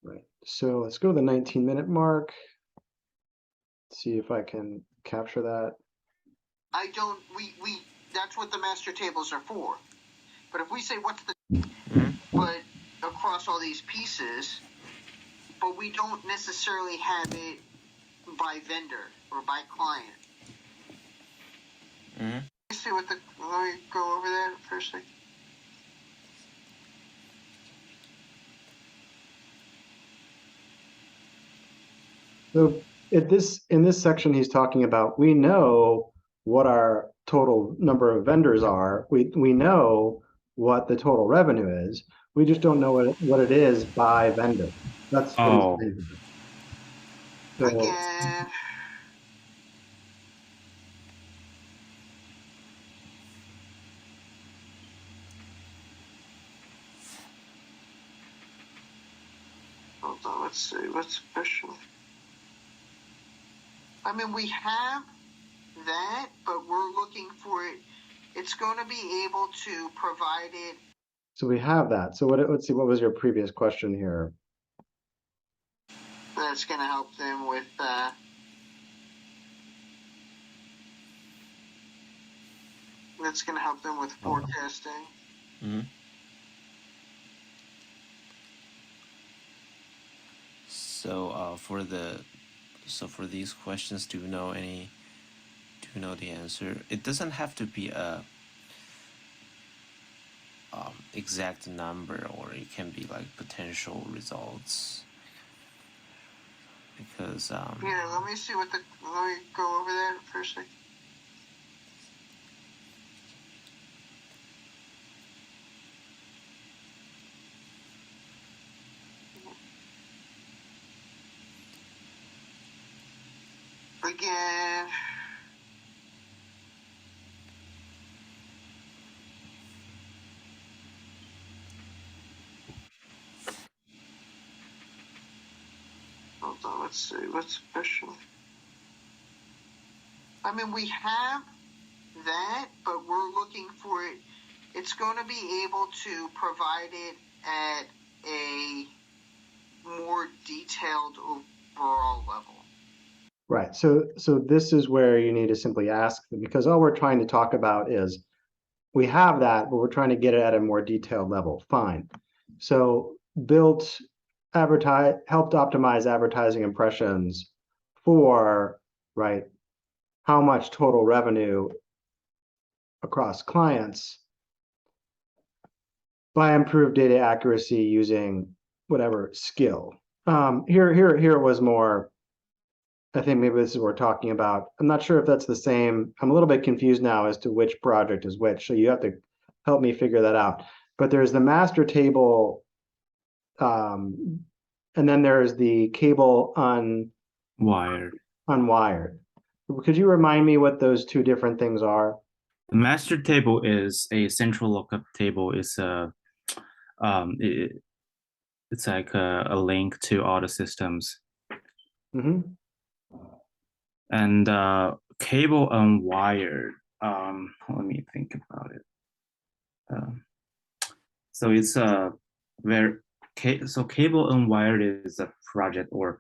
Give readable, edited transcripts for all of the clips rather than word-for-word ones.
Right. So let's go to the 19-minute mark. See if I can capture that. I don't, that's what the master tables are for. But if we say what's the, but across all these pieces, but we don't necessarily have it by vendor or by client. Let me see what the, let me go over that for a second. So in this section, he's talking about, we know what our total number of vendors are. We know what the total revenue is. We just don't know what it is by vendor. That's what he's Oh, saying. So, Again, hold on, let's see, what's special? I mean, we have that, but we're looking for it. It's going to be able to provide it. so we have that. So let's see, what was your previous question here? That's going to help them with, that's going to help them with forecasting. So for these questions, do you know the answer? It doesn't have to be a exact number, or it can be like potential results. Because Yeah, let me see what the, let me go over that for a second. Again, hold on, let's see, what's special? I mean, we have that, but we're looking for it. It's going to be able to provide it at a more detailed overall level. Right. So this is where you need to simply ask, because all we're trying to talk about is we have that, but we're trying to get it at a more detailed level. Fine. So helped optimize advertising impressions for, right, how much total revenue across clients by improved data accuracy using whatever skill. Here was more, I think maybe this is what we're talking about. I'm not sure if that's the same. I'm a little bit confused now as to which project is which. So you have to help me figure that out. But there's the master table, and then there's the cable wired. unwired. Could you remind me what those two different things are? The master table is a central lookup table. It's it's like a link to all the systems. Mm-hmm. And cable unwired. Let me think about it. So it's so cable unwired is a project or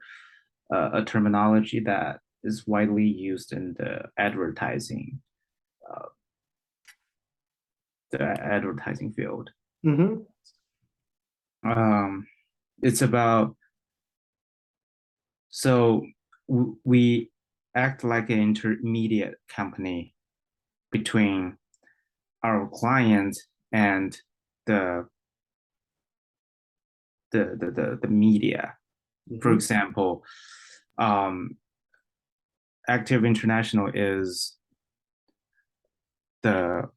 a terminology that is widely used in uh, the advertising field. Mm-hmm. It's about, so we act like an intermediate company between our client and the media. For Mm-hmm. example, Active International is the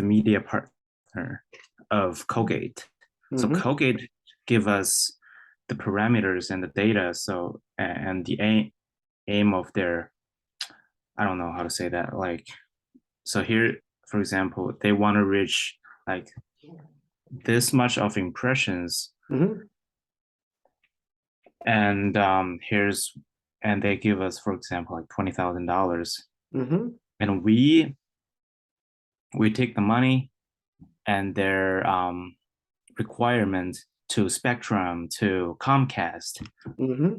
media partner of Colgate. So Mm-hmm. Colgate give us the parameters and the data. So and the aim of their, I don't know how to say that. Like, so here, for example, they want to reach like this much of impressions, Mm-hmm. and and they give us, for example, like $20,000, Mm-hmm. and we take the money and their requirement to Spectrum to Comcast Mm-hmm.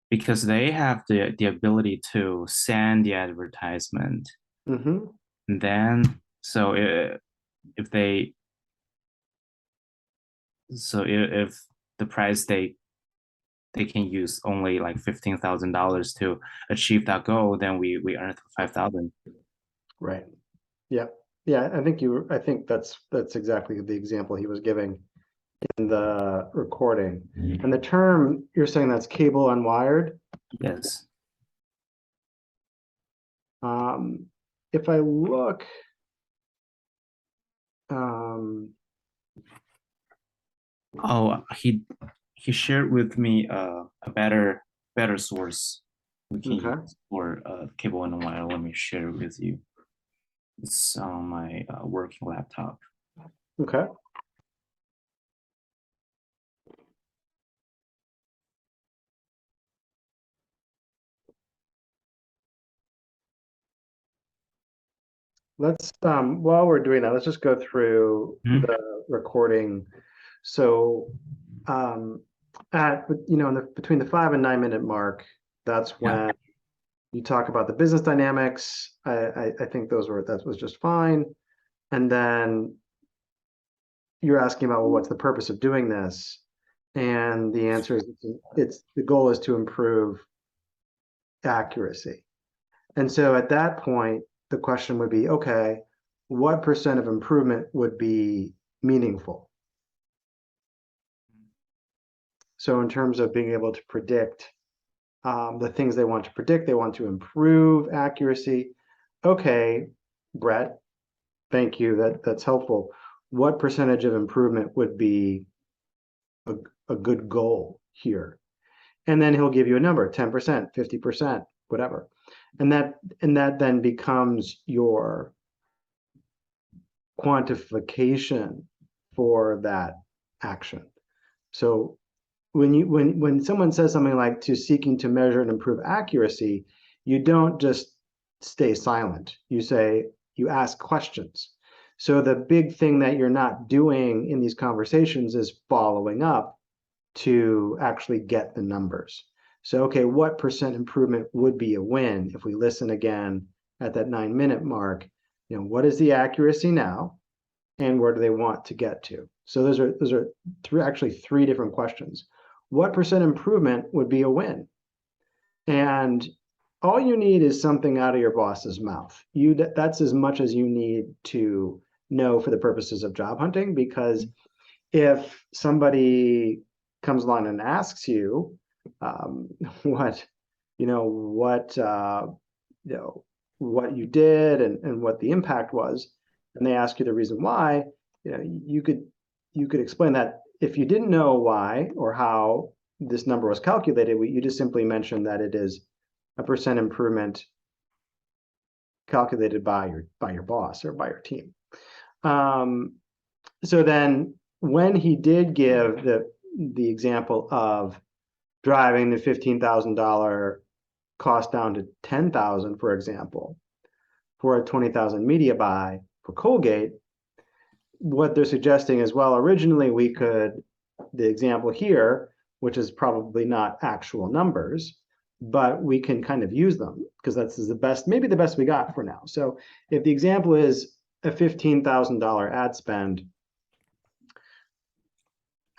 because they have the ability to send the advertisement. Mm-hmm. And then so if they so if the price they can use only like $15,000 to achieve that goal, then we earn 5,000. Right. Yeah. Yeah. I think that's exactly the example he was giving in the recording. And the term you're saying that's cable unwired. Yes. If I look, um, Oh, he shared with me a better source we can okay. use for cable and wire. Let me share it with you. It's on my working laptop. Okay. Let's while we're doing that, let's just go through Mhm. the recording. So at in the between the 5 and 9 minute mark, that's Yeah. when you talk about the business dynamics. I think that was just fine. And then you're asking about, well, what's the purpose of doing this? And the answer is it's the goal is to improve accuracy. And so at that point, the question would be, okay, what percent of improvement would be meaningful? So in terms of being able to predict the things they want to predict, they want to improve accuracy. Okay, Brett, thank you. That's helpful. What percentage of improvement would be a, a good goal here? And then he'll give you a number, 10%, 50%, whatever. And that then becomes your quantification for that action. So when someone says something like to seeking to measure and improve accuracy, you don't just stay silent. You ask questions. So the big thing that you're not doing in these conversations is following up to actually get the numbers. So, okay, what percent improvement would be a win if we listen again at that 9 minute mark? What is the accuracy now, and where do they want to get to? So those are three different questions. What percent improvement would be a win? And all you need is something out of your boss's mouth. That's as much as you need to know for the purposes of job hunting, because if somebody comes along and asks you what what you did and what the impact was, and they ask you the reason why, you could explain that. If you didn't know why or how this number was calculated, you just simply mention that it is a percent improvement calculated by your boss or by your team. So then when he did give the example of driving the $15,000 cost down to 10,000, for example, for a 20,000 media buy for Colgate, what they're suggesting is, well, originally the example here, which is probably not actual numbers, but we can kind of use them because maybe the best we got for now. So if the example is a $15,000 ad spend,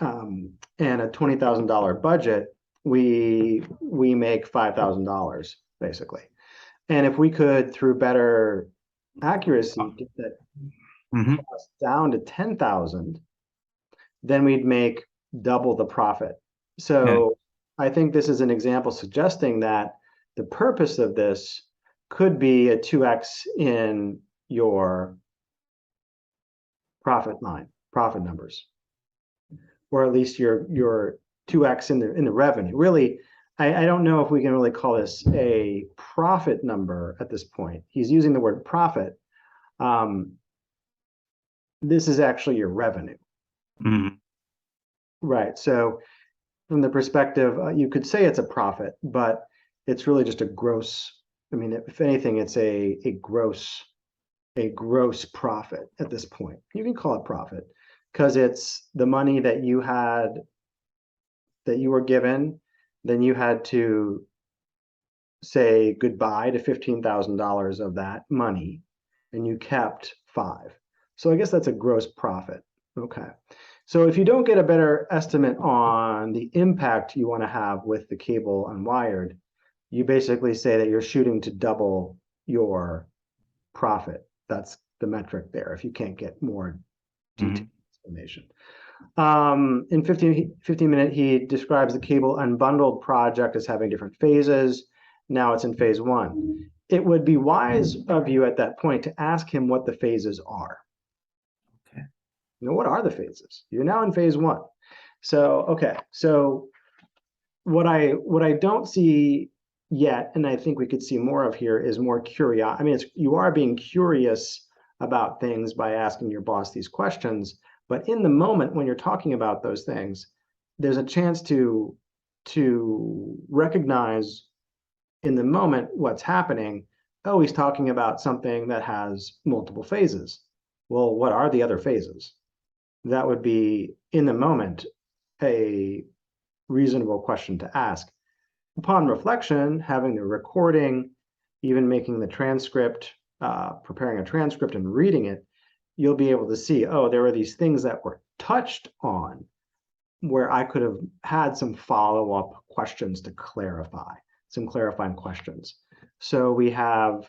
and a $20,000 budget, we make $5,000 basically. And if we could, through better accuracy, get that cost down to 10,000, then we'd make double the profit. So I think this is an example suggesting that the purpose of this could be a 2x in your profit numbers, or at least your 2x in the revenue. Really, I don't know if we can really call this a profit number at this point. He's using the word profit. This is actually your revenue. Mhm. Right. So from the perspective, you could say it's a profit, but it's really just a gross. I mean, if anything, it's a gross profit at this point. You can call it profit. because it's the money that you were given, then you had to say goodbye to $15,000 of that money, and you kept 5. So I guess that's a gross profit. Okay. So if you don't get a better estimate on the impact you want to have with the cable unwired, you basically say that you're shooting to double your profit. That's the metric there, if you can't get more detailed information. In 15 minute, he describes the cable unbundled project as having different phases. Now it's in phase 1. It would be wise of you at that point to ask him what the phases are. Okay. What are the phases? You're now in phase 1. So, okay. So what I don't see yet, and I think we could see more of here, is more curiosity. I mean, you are being curious about things by asking your boss these questions, but in the moment when you're talking about those things, there's a chance to recognize in the moment what's happening. Oh, he's talking about something that has multiple phases. Well, what are the other phases? That would be, in the moment, a reasonable question to ask. Upon reflection, having the recording, even making the transcript, preparing a transcript and reading it, you'll be able to see, oh, there were these things that were touched on where I could have had some follow-up questions to clarify, some clarifying questions. So we have,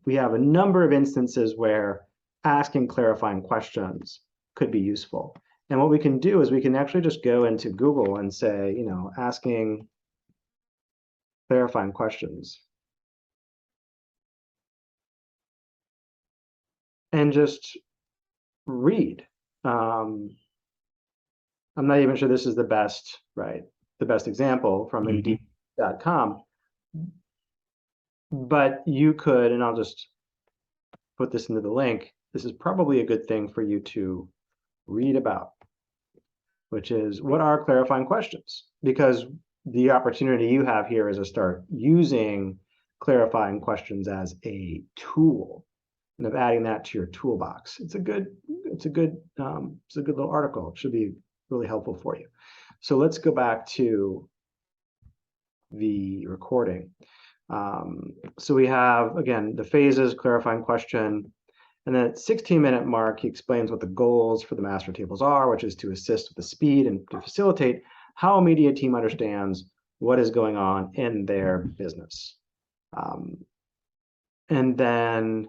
we have a number of instances where asking clarifying questions could be useful. And what we can do is we can actually just go into Google and say, asking clarifying questions. And just read. I'm not even sure this is the best, right? The best example from Indeed.com. But you could, and I'll just put this into the link. This is probably a good thing for you to read about, which is, what are clarifying questions? Because the opportunity you have here is to start using clarifying questions as a tool, and of adding that to your toolbox. It's a good little article. It should be really helpful for you. So let's go back to the recording. So we have, again, the phases, clarifying question, and then at 16-minute mark, he explains what the goals for the master tables are, which is to assist with the speed and to facilitate how a media team understands what is going on in their business. And then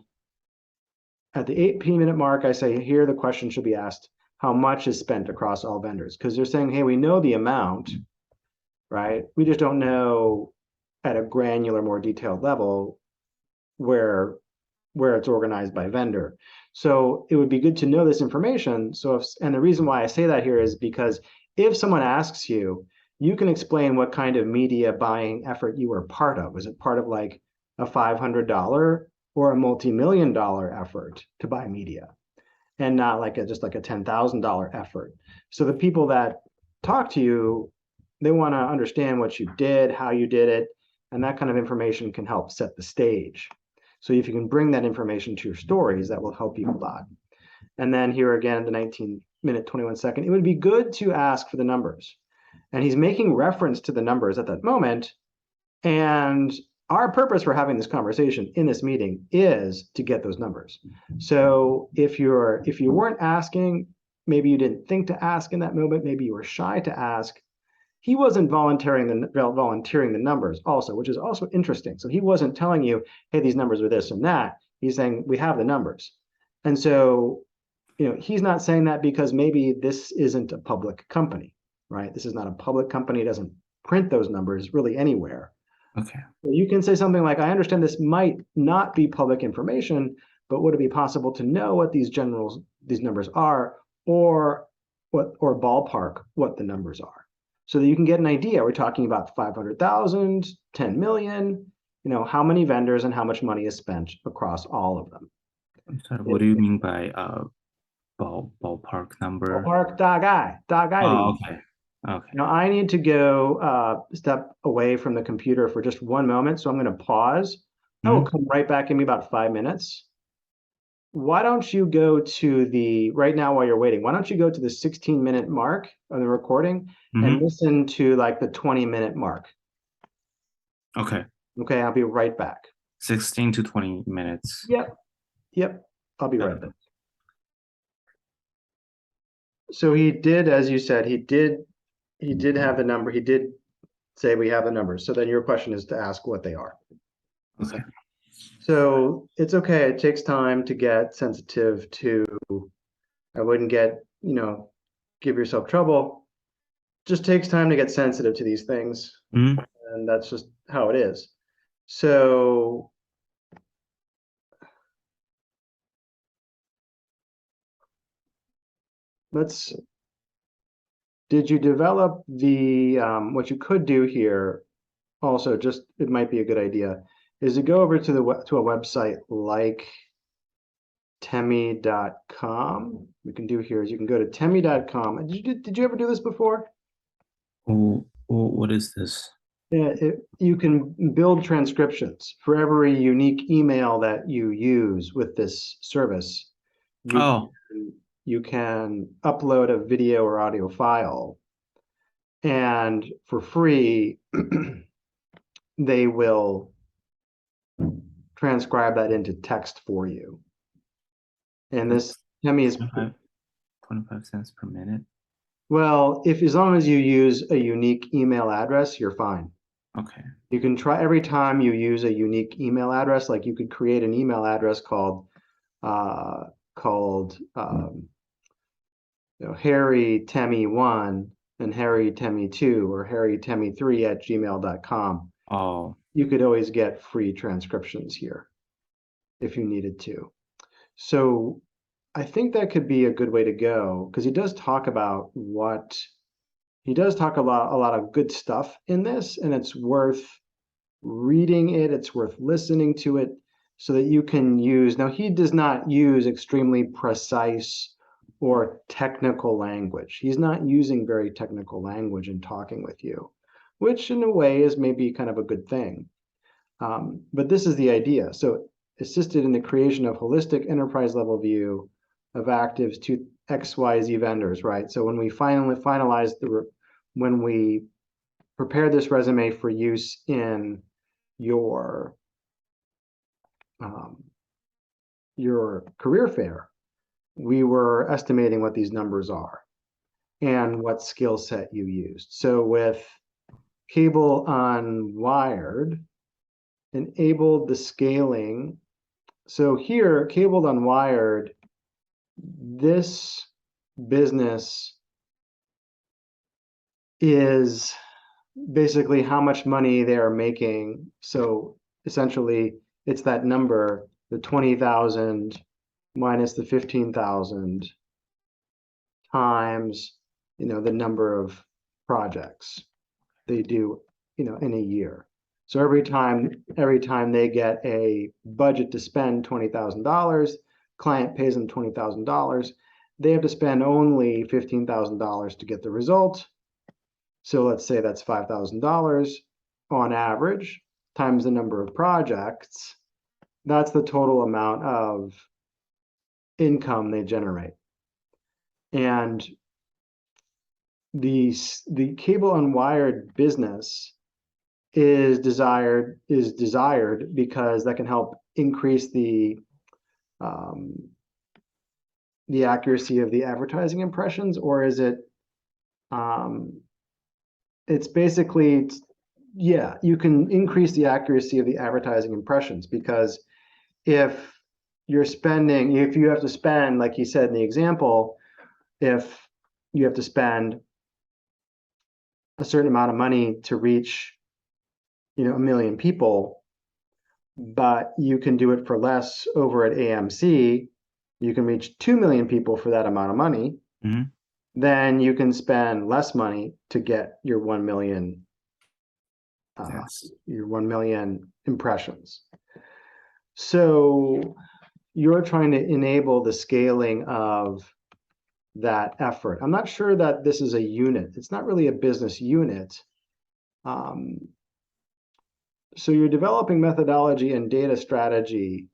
at the 18-minute mark, I say here the question should be asked, how much is spent across all vendors? Because they're saying, hey, we know the amount, right? We just don't know at a granular, more detailed level where it's organized by vendor. So it would be good to know this information. So and the reason why I say that here is because if someone asks you, you can explain what kind of media buying effort you were part of. Was it part of like a $500 or a multi-million-dollar effort to buy media, and not like just like a $10,000 effort? So the people that talk to you, they want to understand what you did, how you did it, and that kind of information can help set the stage. So if you can bring that information to your stories, that will help you a lot. And then here again, the 19-minute, 21-second, it would be good to ask for the numbers. And he's making reference to the numbers at that moment. And our purpose for having this conversation in this meeting is to get those numbers. So if you weren't asking, maybe you didn't think to ask in that moment, maybe you were shy to ask, he wasn't volunteering the numbers also, which is also interesting. So he wasn't telling you, hey, these numbers are this and that. He's saying, we have the numbers. And so, he's not saying that because maybe this isn't a public company, right? This is not a public company. It doesn't print those numbers really anywhere. Okay. So you can say something like, I understand this might not be public information, but would it be possible to know what these numbers are, or ballpark what the numbers are? So that you can get an idea. We're talking about 500,000, 10 million, how many vendors and how much money is spent across all of them. I'm sorry, what do you mean by ballpark number? Ballpark, dagai. Oh, okay. Okay. Now I need to go step away from the computer for just one moment. So I'm going to pause. I will come right back in about 5 minutes. why don't you go to the, right now while you're waiting, why don't you go to the 16-minute mark of the recording and Mhm. listen to like the 20-minute mark. Okay. Okay, I'll be right back. 16 to 20 minutes. Yep, yep, I'll be right Okay. back. So he did, as you said, he did have the number. He did say we have the numbers. So then your question is to ask what they are. Okay. So it's okay. It takes time to get sensitive to, I wouldn't get, give yourself trouble. Just takes time to get sensitive to these things. Mhm. And that's just how it is. So let's, did you develop the, what you could do here also, just, it might be a good idea, is to go over to to a website like temi.com. We can do here is you can go to temi.com. Did you ever do this before? Oh, what is this? Yeah, you can build transcriptions for every unique email that you use with this service. You Oh, you can upload a video or audio file, and for free, they will transcribe that into text for you. And this Temi is 25 cents per minute. well, if as long as you use a unique email address, you're fine. Okay. You can try every time you use a unique email address, like you could create an email address called uh, called Harry Temi 1 and Harry Temi 2 or Harry Temi 3 at gmail.com. Oh, You could always get free transcriptions here if you needed to. So I think that could be a good way to go because he does talk about he does talk a lot of good stuff in this, and it's worth reading it, it's worth listening to it so that you can use. Now, he does not use extremely precise or technical language. He's not using very technical language in talking with you, which in a way is maybe kind of a good thing. But this is the idea. So assisted in the creation of holistic enterprise level view of actives to XYZ vendors, right? So when we finalize when we prepare this resume for use in your um, your career fair, we were estimating what these numbers are and what skill set you used. So with cable unwired, enabled the scaling. So here, cabled unwired, this business is basically how much money they are making. So essentially, it's that number, the 20,000 minus the 15,000 times, the number of projects they do, in a year. So every time they get a budget to spend $20,000, client pays them $20,000, they have to spend only $15,000 to get the result. So let's say that's $5,000 on average times the number of projects. That's the total amount of income they generate. And the cable unwired business is desired because that can help increase um, the accuracy of the advertising impressions, or is it it's basically, yeah, you can increase the accuracy of the advertising impressions because if if you have to spend, like he said in the example, if you have to spend a certain amount of money to reach, 1 million people, but you can do it for less over at AMC, you can reach 2 million people for that amount of money, mhm. then you can spend less money to get your 1 million Yes. your 1 million impressions. So you're trying to enable the scaling of that effort. I'm not sure that this is a unit. It's not really a business unit. So you're developing methodology and data strategy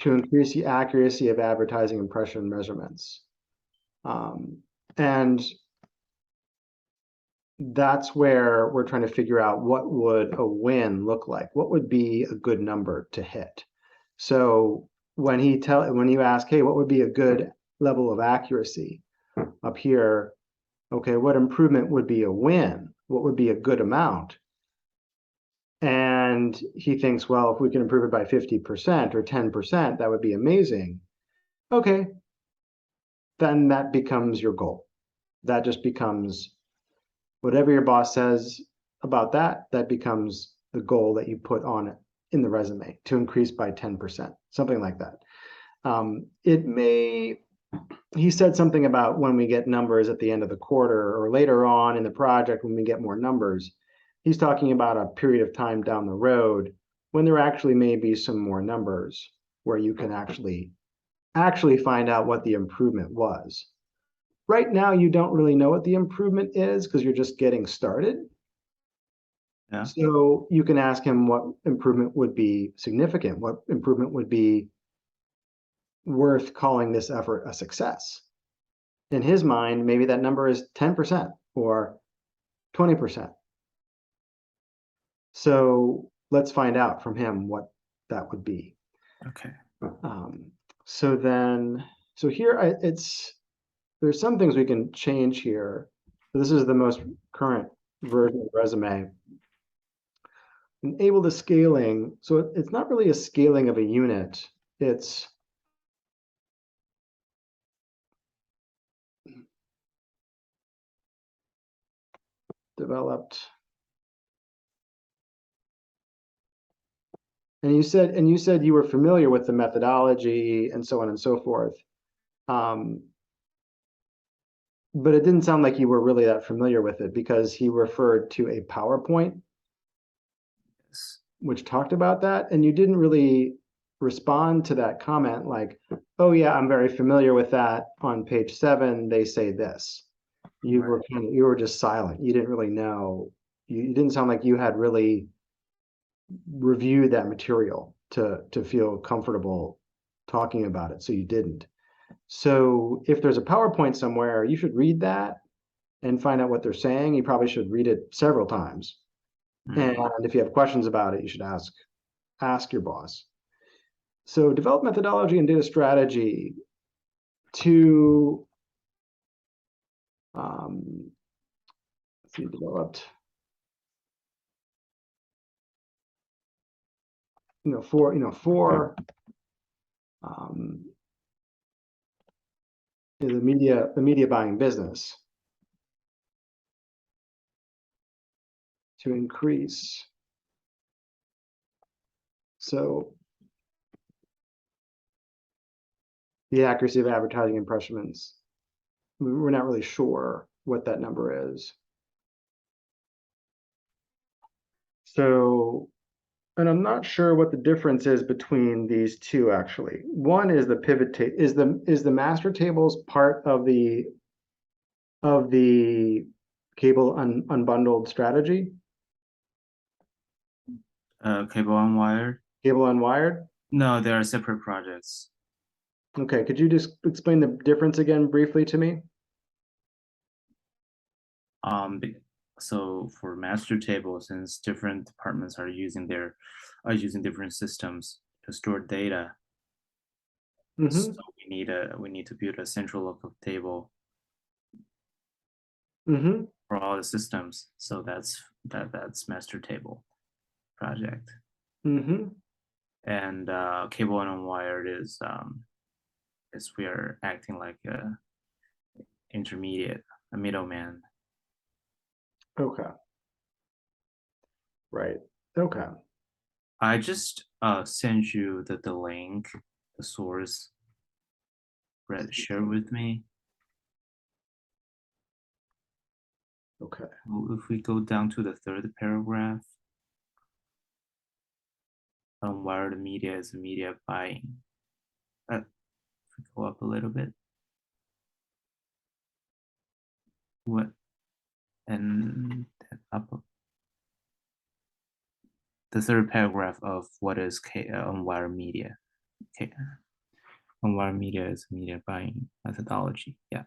to increase the accuracy of advertising impression measurements. And that's where we're trying to figure out what would a win look like? What would be a good number to hit? So when you ask, hey, what would be a good level of accuracy up here? Okay, what improvement would be a win? What would be a good amount? And he thinks, well, if we can improve it by 50% or 10%, that would be amazing. Okay, then that becomes your goal. That just becomes whatever your boss says about that, that becomes the goal that you put on it in the resume to increase by 10%, something like that. He said something about when we get numbers at the end of the quarter or later on in the project when we get more numbers. He's talking about a period of time down the road when there actually may be some more numbers where you can actually find out what the improvement was. Right now, you don't really know what the improvement is because you're just getting started. Yeah. So you can ask him what improvement would be significant, what improvement would be worth calling this effort a success. In his mind, maybe that number is 10% or 20%. So let's find out from him what that would be. Okay. So here there's some things we can change here. This is the most current version of the resume. Enable the scaling. So it's not really a scaling of a unit. It's developed. And you said you were familiar with the methodology and so on and so forth. But it didn't sound like you were really that familiar with it because he referred to a PowerPoint which talked about that, and you didn't really respond to that comment like, oh yeah, I'm very familiar with that. On page 7, they say this. You were just silent. You didn't really know. You didn't sound like you had really reviewed that material to feel comfortable talking about it. So you didn't. So if there's a PowerPoint somewhere, you should read that and find out what they're saying. You probably should read it several times. And if you have questions about it, you should ask your boss. So develop methodology and data strategy to developed for the media buying business to increase. So the accuracy of advertising impressions, we're not really sure what that number is. So, and I'm not sure what the difference is between these two actually. One is the pivot table. Is the master tables part of the cable unbundled strategy? Cable unwired? Cable unwired? No, they are separate projects. Okay, could you just explain the difference again briefly to me? So for master table, since different departments are using different systems to store data, so we need to build a central local table for all the systems. So that's master table project. And cable unwired is we are acting like a intermediate, a middleman. Okay. Right. Okay. I just sent you the link, the source. Brett shared with me. Okay. If we go down to the 3rd paragraph, unwired media is media buying. If we go up a little bit. What? And up. The 3rd paragraph of what is unwired media. unwired media is a media buying methodology. Yeah.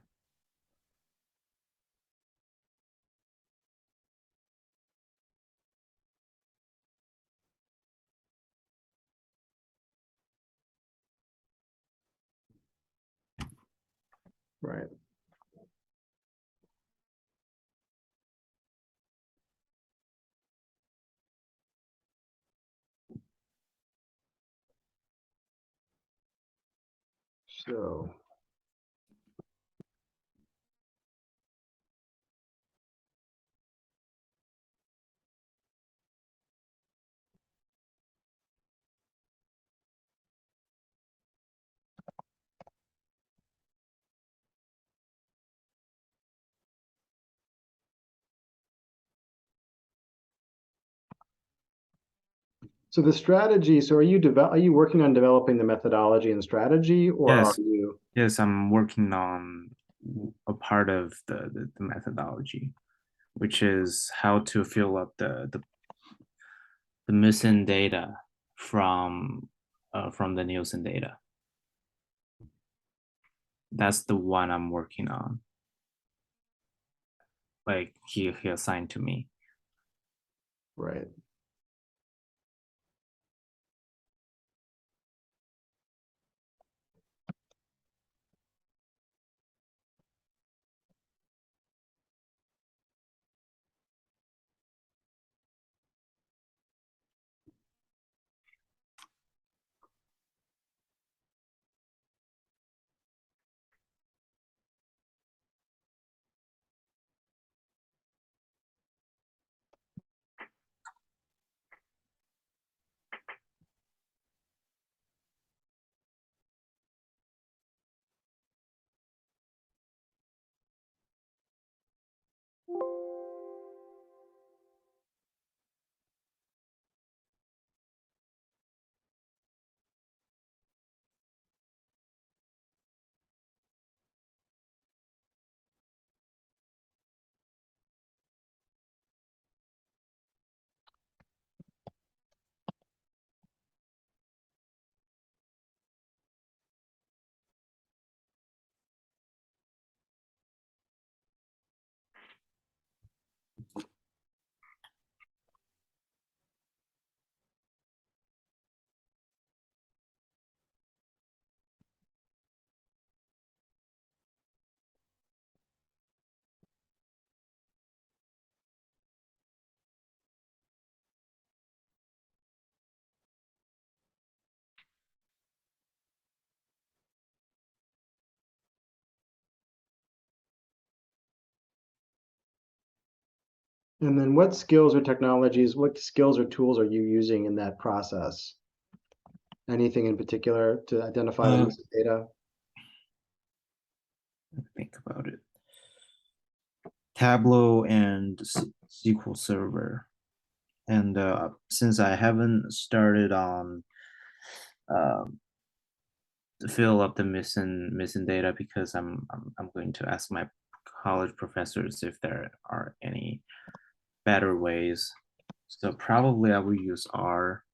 Right. So So the strategy, so are you working on developing the methodology and strategy, or are Yes. you? Yes, I'm working on a part of the methodology, which is how to fill up the missing data from the Nielsen data. That's the one I'm working on. Like he assigned to me. Right. And then what skills or technologies, what skills or tools are you using in that process? Anything in particular to identify the missing data? Think about it. Tableau and SQL Server. And since I haven't started on to fill up the missing data, because I'm going to ask my college professors if there are any better ways. So probably I will use R,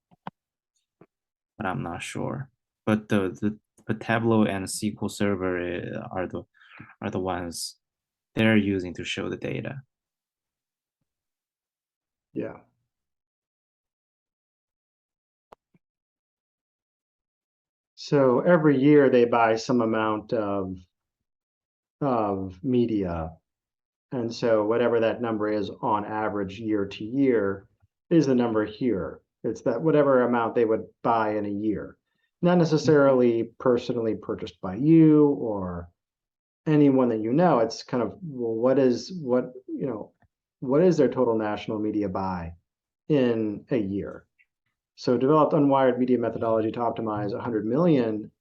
but I'm not sure. But but Tableau and SQL Server are the ones they're using to show the data. Yeah. So every year they buy some amount of media. And so whatever that number is on average year to year is the number here. It's that whatever amount they would buy in a year. Not necessarily personally purchased by you or anyone that you know. It's kind of, well, what is their total national media buy in a year? So developed unwired media methodology to optimize 100 million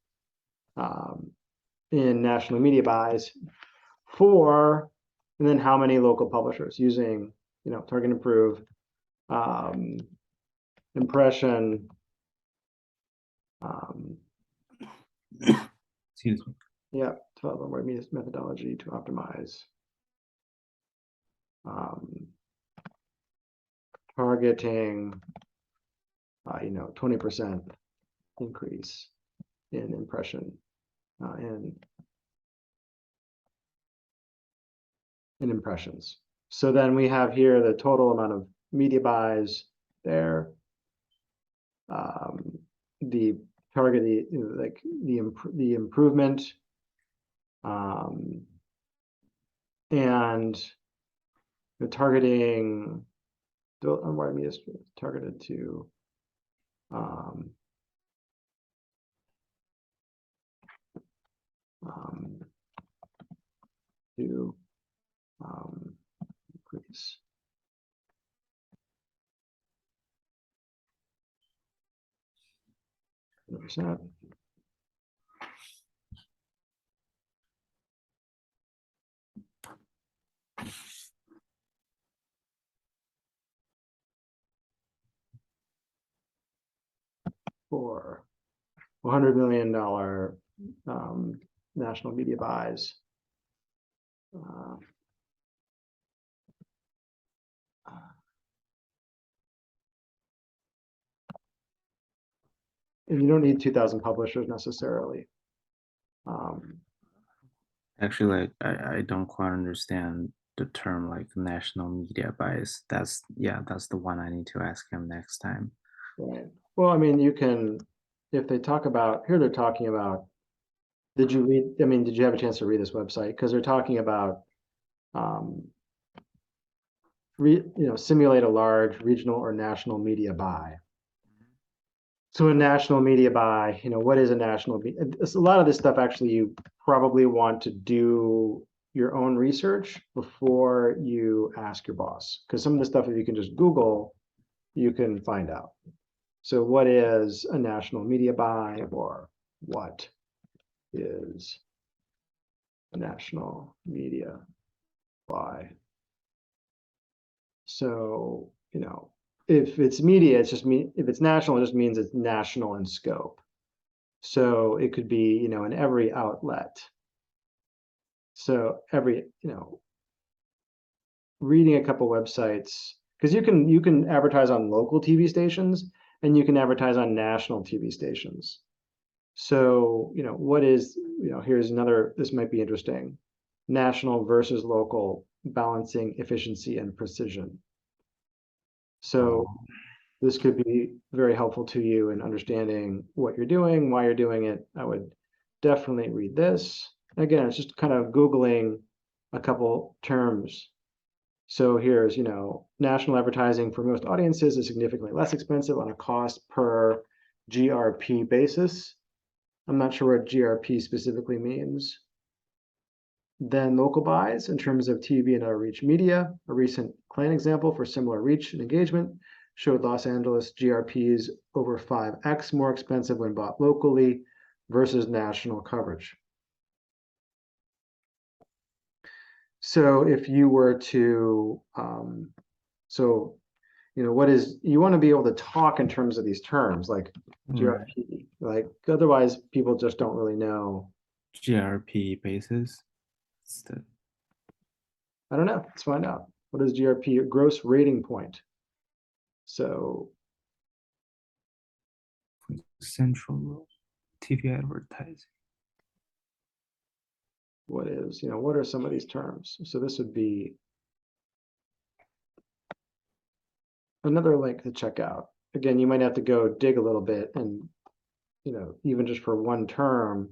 in national media buys for, and then how many local publishers using, target improve, um, impression, Excuse me. yeah, develop unwired media methodology to optimize targeting, 20% increase in impression, in impressions. So then we have here the total amount of media buys there. The target, the improvement, and the targeting unwired media targeted to increase. %. For $100 million national media buys. And you don't need 2,000 publishers necessarily. Actually, like I don't quite understand the term like national media bias. That's the one I need to ask him next time. Right. Well, I mean, you can, if they talk about, here they're talking about, did you read, I mean, did you have a chance to read this website? Because they're talking about, simulate a large regional or national media buy. So a national media buy, what is a national media? A lot of this stuff actually you probably want to do your own research before you ask your boss. Because some of the stuff, if you can just Google, you can find out. So what is a national media buy, or what is a national media buy? So, if it's media, it's just if it's national, it just means it's national in scope. So it could be, in every outlet. So every, reading a couple websites, because you can advertise on local TV stations and you can advertise on national TV stations. So, what is, here's another, this might be interesting. National versus local, balancing efficiency and precision. So this could be very helpful to you in understanding what you're doing, why you're doing it. I would definitely read this. Again, it's just kind of Googling a couple terms. So here's, national advertising for most audiences is significantly less expensive on a cost per GRP basis. I'm not sure what GRP specifically means. Then local buys in terms of TV and outreach media. A recent client example for similar reach and engagement showed Los Angeles GRPs over 5x more expensive when bought locally versus national coverage. So if you were to, what is, you want to be able to talk in terms of these terms like GRP, like otherwise people just don't really know. GRP basis. I don't know. Let's find out. What is GRP? Gross rating point. So Central TV advertising. What is, what are some of these terms? So this would be another link to check out. Again, you might have to go dig a little bit and, even just for one term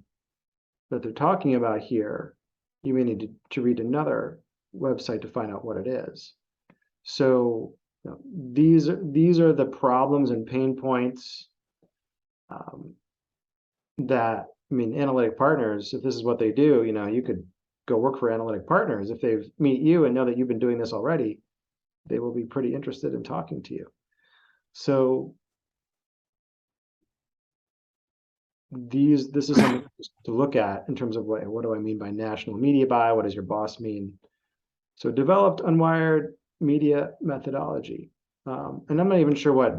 that they're talking about here, you may need to read another website to find out what it is. So these are the problems and pain points that, analytic partners, if this is what they do, you could go work for analytic partners. If they meet you and know that you've been doing this already, they will be pretty interested in talking to you. So this is something to look at in terms of what do I mean by national media buy? What does your boss mean? So developed unwired media methodology. And I'm not even sure what,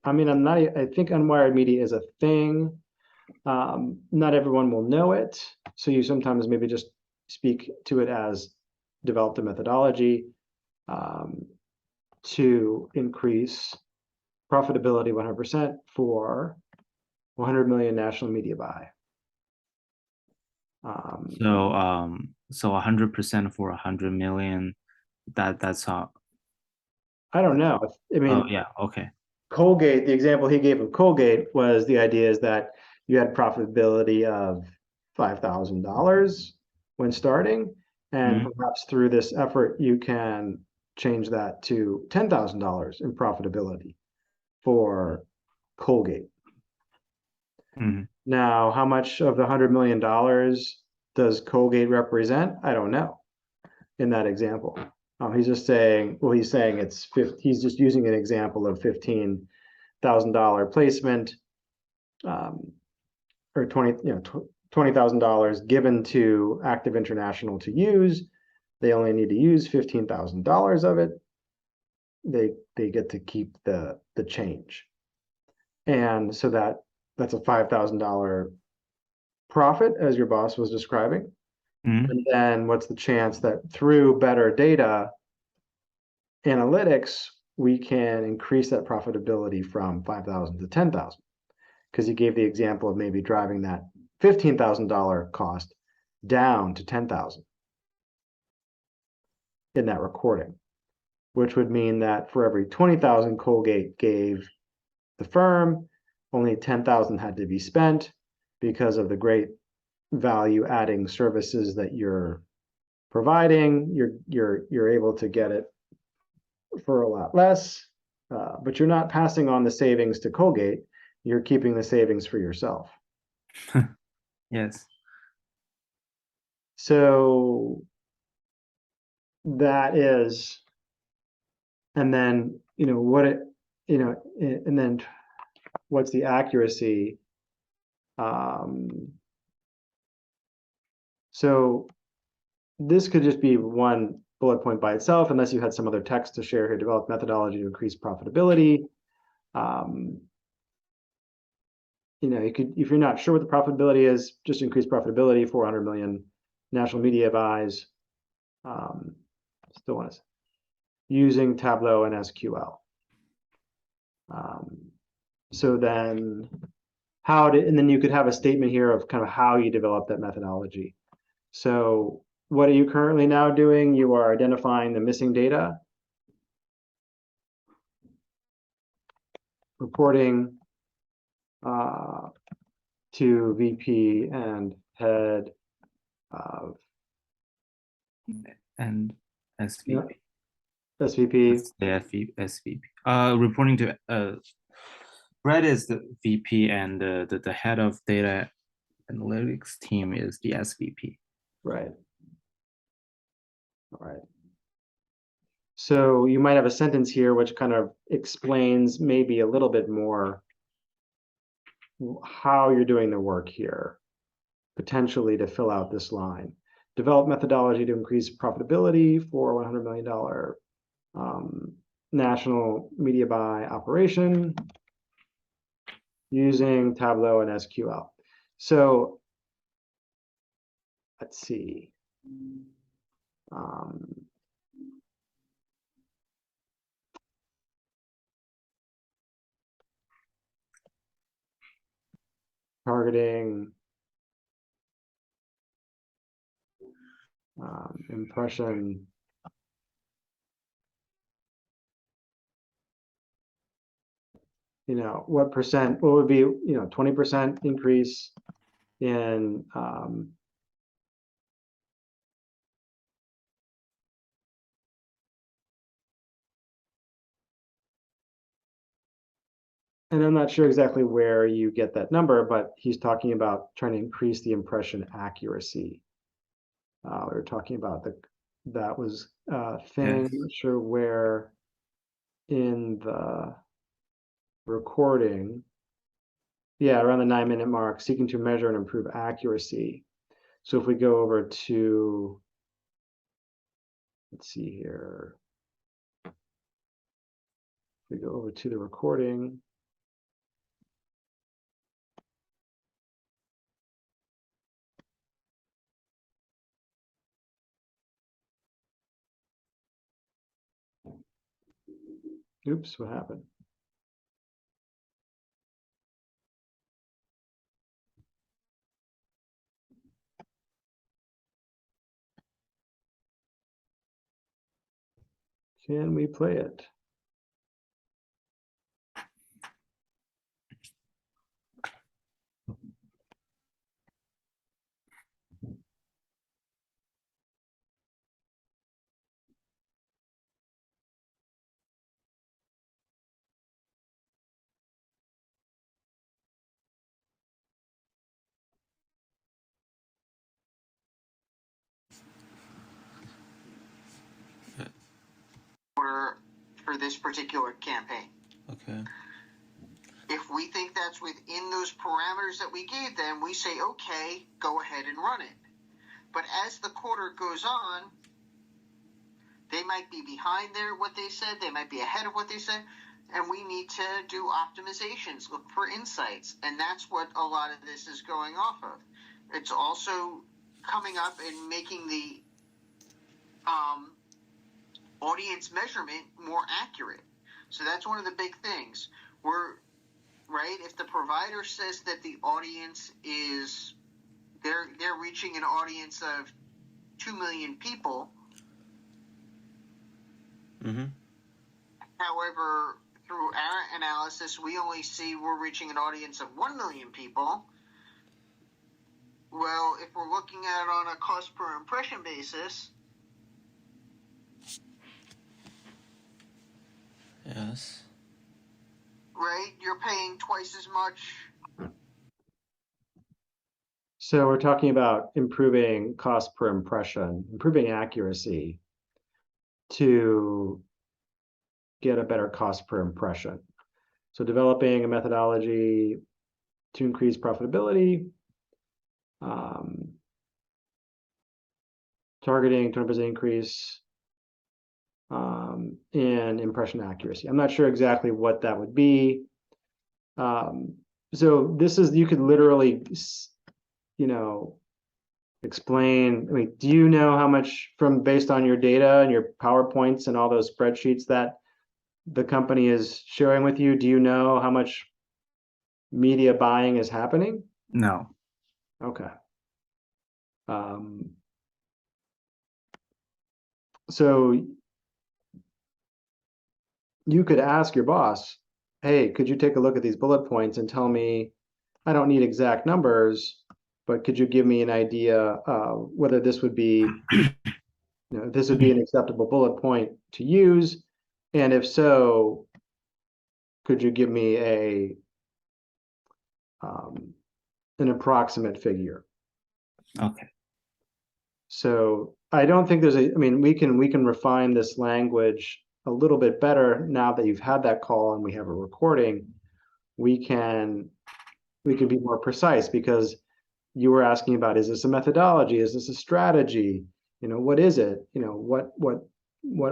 I think unwired media is a thing. Not everyone will know it. So you sometimes maybe just speak to it as developed a methodology to increase profitability 100% for 100 million national media buy. So 100% for 100 million. That's how. I don't know. I Oh mean, yeah, okay. Colgate, the example he gave of Colgate was the idea is that you had profitability of $5,000 when starting, and Mhm. perhaps through this effort, you can change that to $10,000 in profitability for Colgate. Mhm. Now, how much of the $100 million does Colgate represent? I don't know in that example. He's just saying, well, he's saying he's just using an example of $15,000 placement, or $20,000 given to Active International to use. They only need to use $15,000 of it. They get to keep the change, and so that's a $5,000 profit, as your boss was describing. Mhm. And then what's the chance that through better data analytics, we can increase that profitability from 5,000 to 10,000? Because you gave the example of maybe driving that $15,000 cost down to 10,000 in that recording, which would mean that for every 20,000 Colgate gave the firm, only 10,000 had to be spent because of the great value adding services that you're providing. You're able to get it for a lot less, but you're not passing on the savings to Colgate. You're keeping the savings for yourself. Yes. So that is, and then what it, and then what's the accuracy? So this could just be one bullet point by itself, unless you had some other text to share here. Develop methodology to increase profitability. Um, you could, if you're not sure what the profitability is, just increase profitability, 400 million national media buys. Still want to using Tableau and SQL. So then and then you could have a statement here of kind of how you develop that methodology. So what are you currently now doing? You are identifying the missing data, reporting to VP and head of And SVP. SVP. That's the SVP. Reporting to Brett is the VP, and the head of data analytics team is the SVP. Right. All right. So you might have a sentence here which kind of explains maybe a little bit more how you're doing the work here, potentially to fill out this line. Develop methodology to increase profitability for $100 million national media buy operation using Tableau and SQL. So let's see. Targeting, impression, what percent, what would be, 20% increase in, and I'm not sure exactly where you get that number, but he's talking about trying to increase the impression accuracy. We were talking about that was a thing. Yes. I'm not sure where in the recording. Yeah, around the 9-minute mark, seeking to measure and improve accuracy. So if we go over to, let's see here. If we go over to the recording. Oops, what happened? Can we play it? For this particular campaign. Okay. If we think that's within those parameters that we gave them, we say, okay, go ahead and run it. But as the quarter goes on, they might be behind what they said, they might be ahead of what they said, and we need to do optimizations, look for insights, and that's what a lot of this is going off of. It's also coming up and making the audience measurement more accurate. So that's one of the big things. If the provider says that the audience is they're reaching an audience of 2 million people. Mm-hmm. However, through our analysis, we only see we're reaching an audience of 1 million people. Well, if we're looking at it on a cost per impression basis, Yes. right, you're paying twice as much. So we're talking about improving cost per impression, improving accuracy to get a better cost per impression. So developing a methodology to increase profitability, targeting 20% increase in impression accuracy. I'm not sure exactly what that would be. So this is, you could literally, explain, I mean, do you know how much based on your data and your PowerPoints and all those spreadsheets that the company is sharing with you, do you know how much media buying is happening? No. Okay. So you could ask your boss, hey, could you take a look at these bullet points and tell me, I don't need exact numbers, but could you give me an idea whether this would be, this would be an acceptable bullet point to use? And if so, could you give me an approximate figure? Okay. So I don't think I mean, we can refine this language a little bit better now that you've had that call and we have a recording. We can be more precise because you were asking about, is this a methodology? Is this a strategy? What is it? What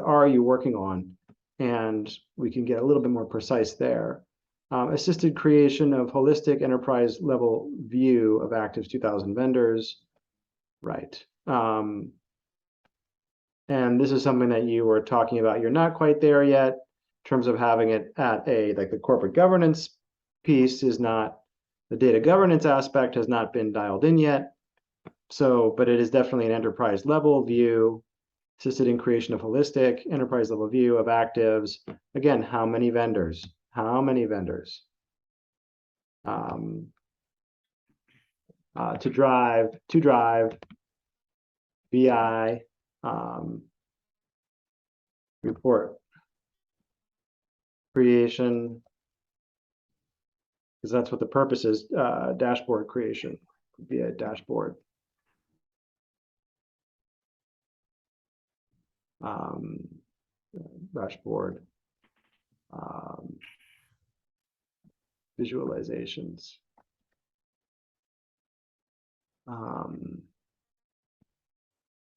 are you working on? And we can get a little bit more precise there. Assisted creation of holistic enterprise level view of Active's 2,000 vendors. Right. And this is something that you were talking about. You're not quite there yet in terms of having it at like the corporate governance piece is not, the data governance aspect has not been dialed in yet. So, but it is definitely an enterprise level view, assisted in creation of holistic enterprise level view of actives. Again, how many vendors? How many vendors? To drive BI report creation, because that's what the purpose is, dashboard creation via dashboard. Dashboard visualizations.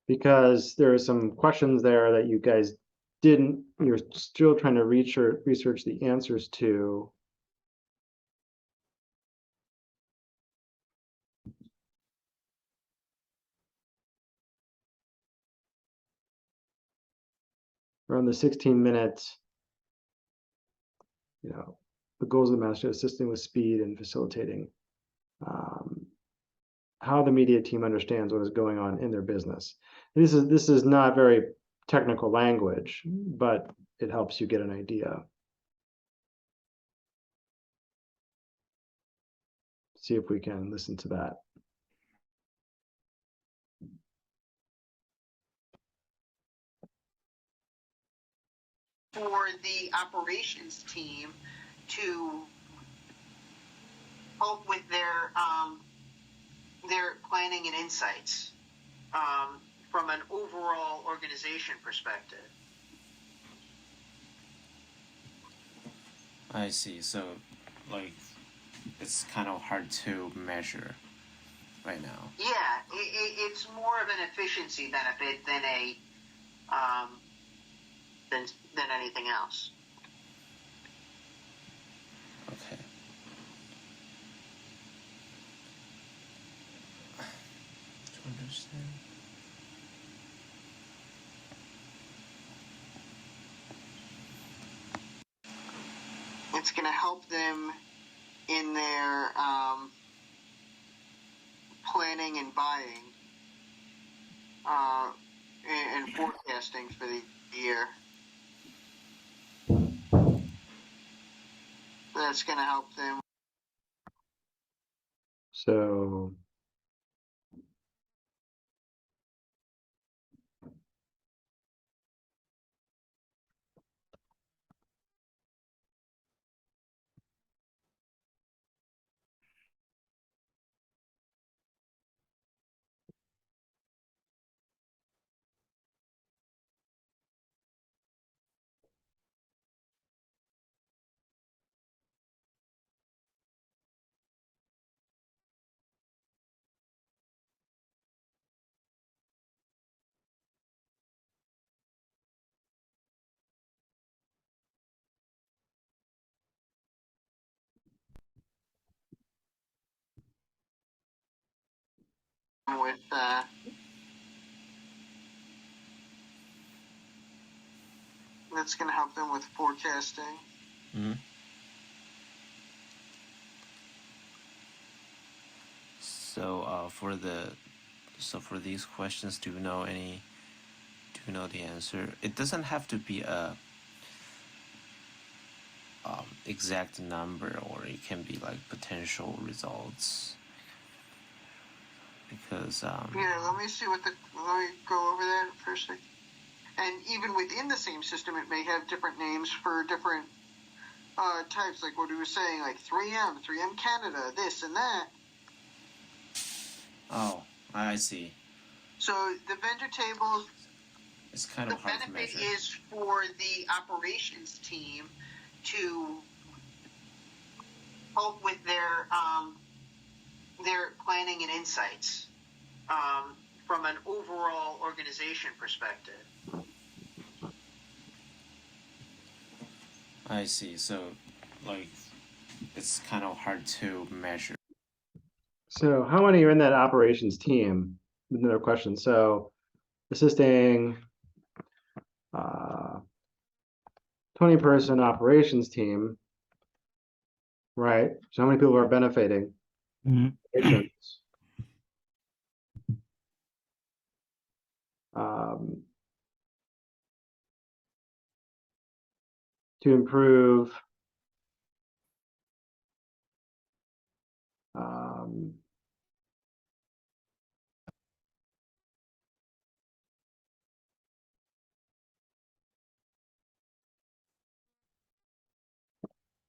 Because there are some questions there that you guys you're still trying to research the answers to. Around the 16 minutes, the goals of the master, assisting with speed and facilitating how the media team understands what is going on in their business. This is not very technical language, but it helps you get an idea. See if we can listen to that. For the operations team to help with their planning and insights from an overall organization perspective. I see. So, like, it's kind of hard to measure right now. Yeah, it's more of an efficiency benefit than a than anything else. Okay. To understand. It's going to help them in their planning and buying and forecasting for the year. That's going to help them. So With that's going to help them with forecasting. Mm-hmm. So for these questions, do you know the answer? It doesn't have to be a exact number, or it can be like potential results. Because Yeah, let me go over that for a second. And even within the same system, it may have different names for different types, like what we were saying, like 3M Canada, this and that. Oh, I see. So the vendor tables, It's kind of hard to measure. The benefit is for the operations team to help with their planning and insights from an overall organization perspective. I see. So, like, it's kind of hard to measure. So how many are in that operations team? Another question. So assisting 20-person operations team, right? So how many people are benefiting? Operations. To improve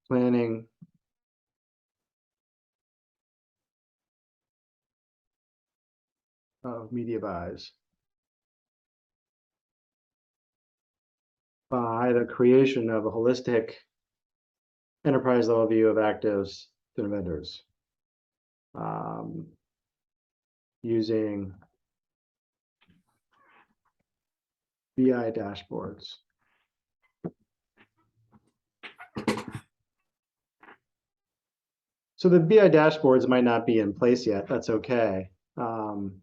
planning of media buys by the creation of a holistic enterprise level view of actives to the vendors using BI dashboards. So the BI dashboards might not be in place yet. That's okay. And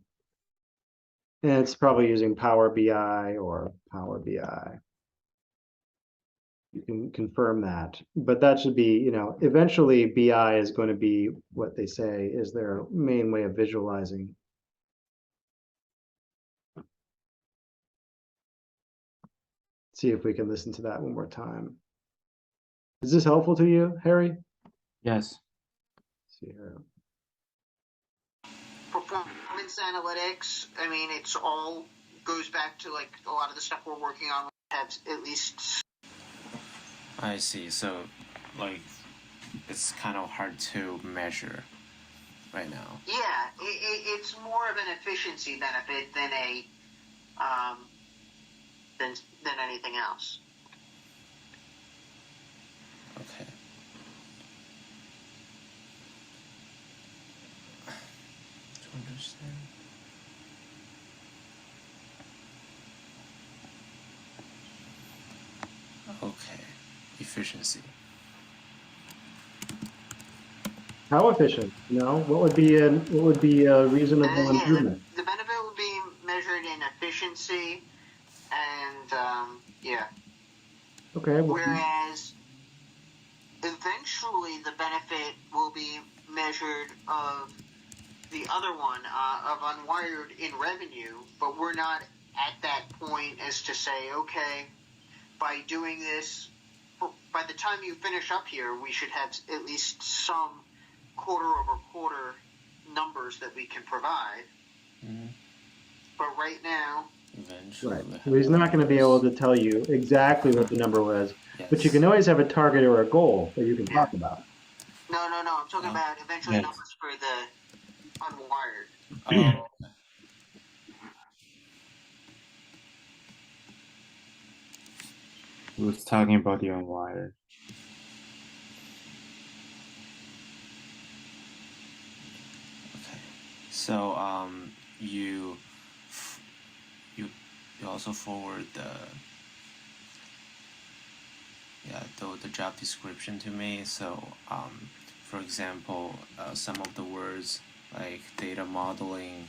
it's probably using Power BI or Power BI. You can confirm that, but that should be, eventually BI is going to be what they say is their main way of visualizing see if we can listen to that one more time. Is this helpful to you, Harry? Yes. Let's see here. Performance analytics, I mean, it's all goes back to like a lot of the stuff we're working on. Have at least. I see. So, like, it's kind of hard to measure right now. Yeah, it's more of an efficiency benefit than a than anything else. Okay. To understand. Okay. Efficiency. How efficient? You know, what would be a reasonable improvement? The benefit would be measured in efficiency, and yeah. Okay. Well, Whereas eventually the benefit will be measured of the other one of unwired in revenue, but we're not at that point as to say, okay, by doing this, by the time you finish up here, we should have at least some quarter-over-quarter numbers that we can provide. Mm-hmm. But right now, Eventually. right. So he's not going to be able to tell you exactly what the number was, Yes. but you can always have a target or a goal that you can talk about. no, I'm talking about eventually Yes. numbers for the unwired. Oh. We was talking about the unwired. Okay. So you also forward the job description to me. So for example, some of the words like data modeling,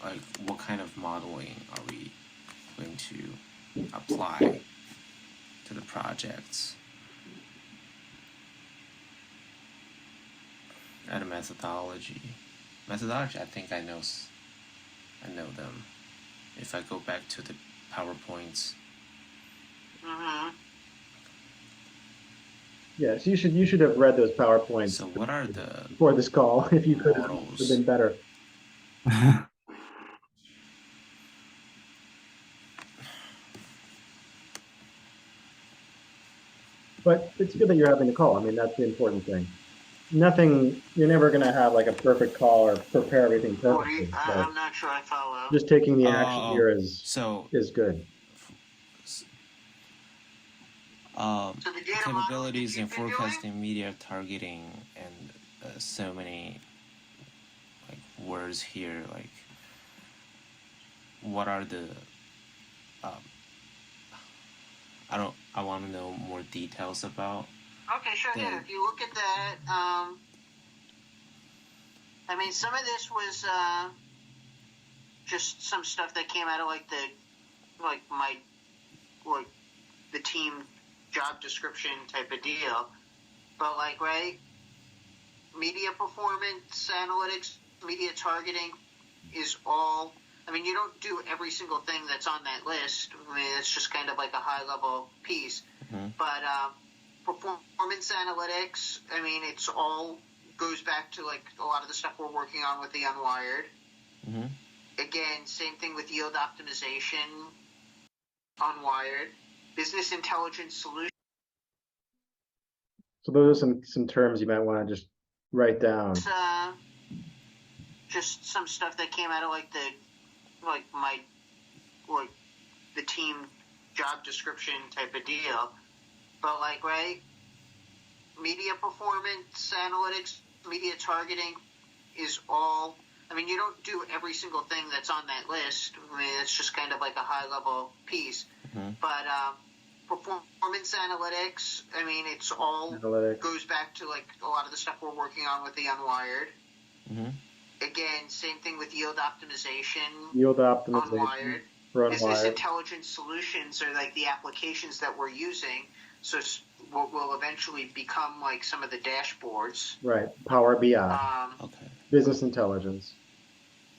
like what kind of modeling are we going to apply to the projects, and a methodology. I think I know them. If I go back to the PowerPoints. Mm-hmm. Yes, you should have read those PowerPoints So what are the before this call. If you could, it would have models? been better. But it's good that you're having the call. I mean, that's the important thing. You're never going to have like a perfect call or prepare everything perfectly. So I'm not sure I follow. just taking the action here is good. So the data Capabilities in model that you've been forecasting, media targeting, and so many like words here. Like, what are the? I want to know more details about. Okay, sure. Yeah, if you look at that, I mean, some of this was just some stuff that came out of like the team job description type of deal. But like, right, media performance analytics, media targeting is all. I mean, you don't do every single thing that's on that list. I mean, it's just kind of like a high level piece. Mm-hmm. But performance analytics, I mean, it's all goes back to like a lot of the stuff we're working on with the unwired. Mm-hmm. Again, same thing with yield optimization, unwired. Business intelligence solutions. So those are some terms you might want to just write down. Just some stuff that came out of like the team job description type of deal. But like, right, media performance analytics, media targeting is all. I mean, you don't do every single thing that's on that list. I mean, it's just kind of like a high level piece. Mm-hmm. But performance analytics, I mean, it's all goes back to like a lot of the stuff we're working on with the unwired. Mm-hmm. Again, same thing with yield optimization. Unwired. Business intelligence solutions are like the applications that we're using. So what will eventually become like some of the dashboards. Right. Power BI. Okay. Business intelligence.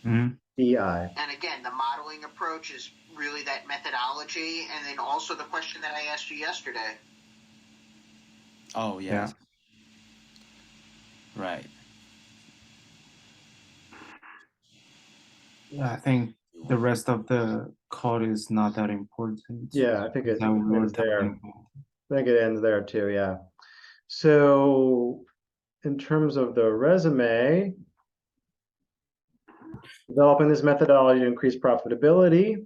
BI. And again, the modeling approach is really that methodology, and then also the question that I asked you yesterday. Oh, yes. Yeah. Right. Yeah, I think the rest of the code is not that important. Yeah, I think it That we were ends there. talking I think it ends there too, yeah. So in terms of the resume, developing this methodology to increase profitability.